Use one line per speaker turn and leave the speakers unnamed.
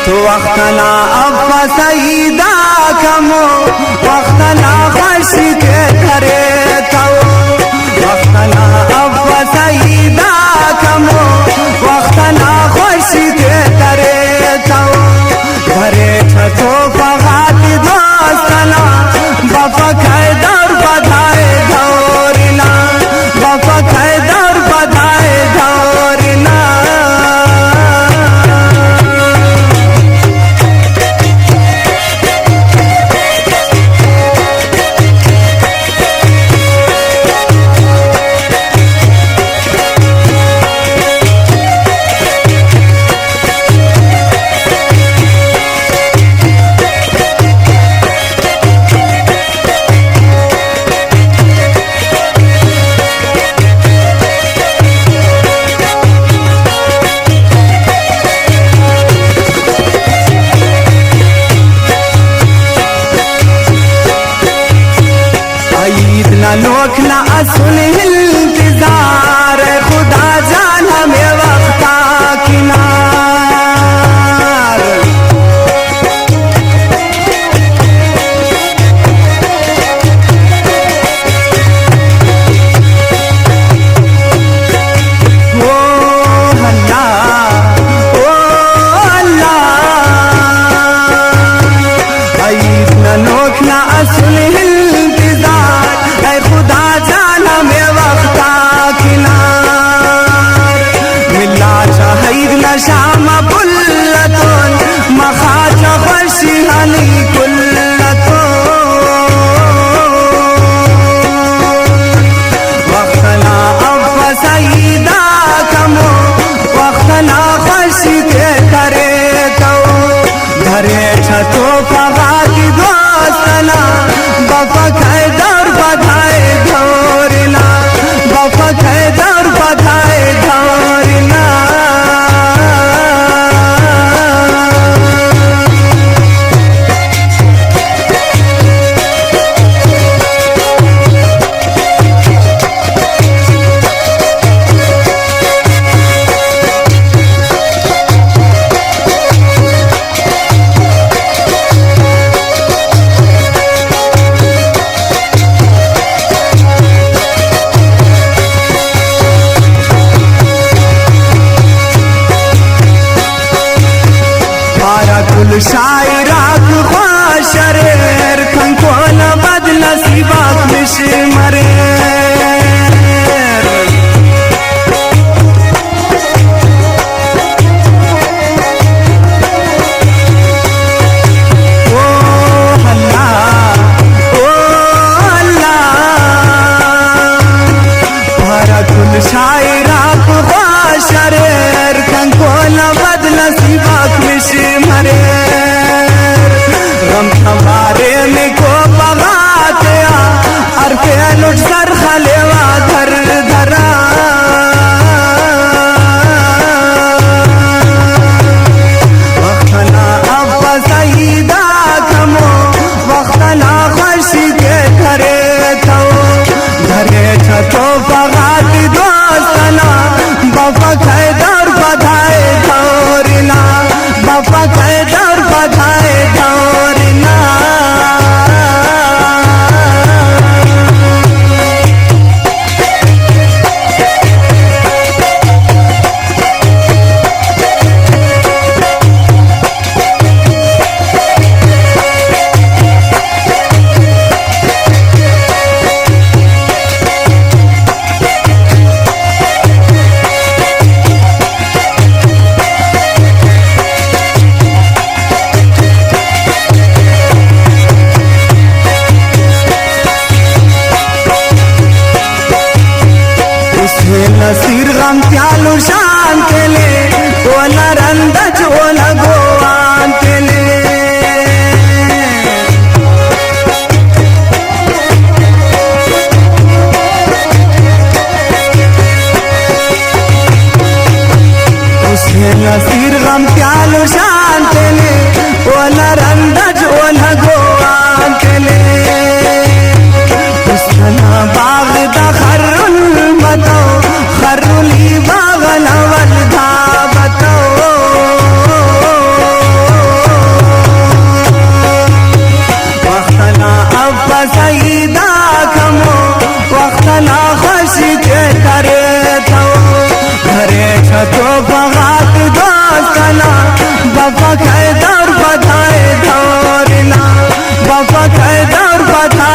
تو وقتنا ابا سیدا کمو وقتنا خوشی کے کرے تو وقتنا ابا سیدا کمو وقتنا خوشی کے کرے تو گھرے چھتو فغات دوستنا بفا دور بدائے دورنا بفا دور بدائے دورنا नोखना सुन इंतजार खुदा जान हमें वक्ता किनार ओ अल्लाह इतना नोखना सुन इंतजार खुदा जाना में वक्ता किनार मिला चाहिद नशाम बुल्लतोन मखाच खुशी हनी कुल्लतोन वक्तना अब्बा सईदा कमो वक्तना खुशी के करे तो घरे छतो फगा की दोस्तना बफा दौर बधाए धोरना बफा दौर बधाए धोरना शायरात ख्वाशरेर खंकोन बद नसीबात मिश मरे ओ अल्लाह भारतुल शायरात ख्वाशरेर खंकोन बद नसीबात मिश मरे हमारे में को बगाते और लुट सर खलेवा धर धरा वक्तना अब्बा सईदा कमो वक्तना खुशी के करे तो घरे छतो बगात दोस्तना बफा दौर बधाए दौरना बफा दौर बधाए दौरना दौर बता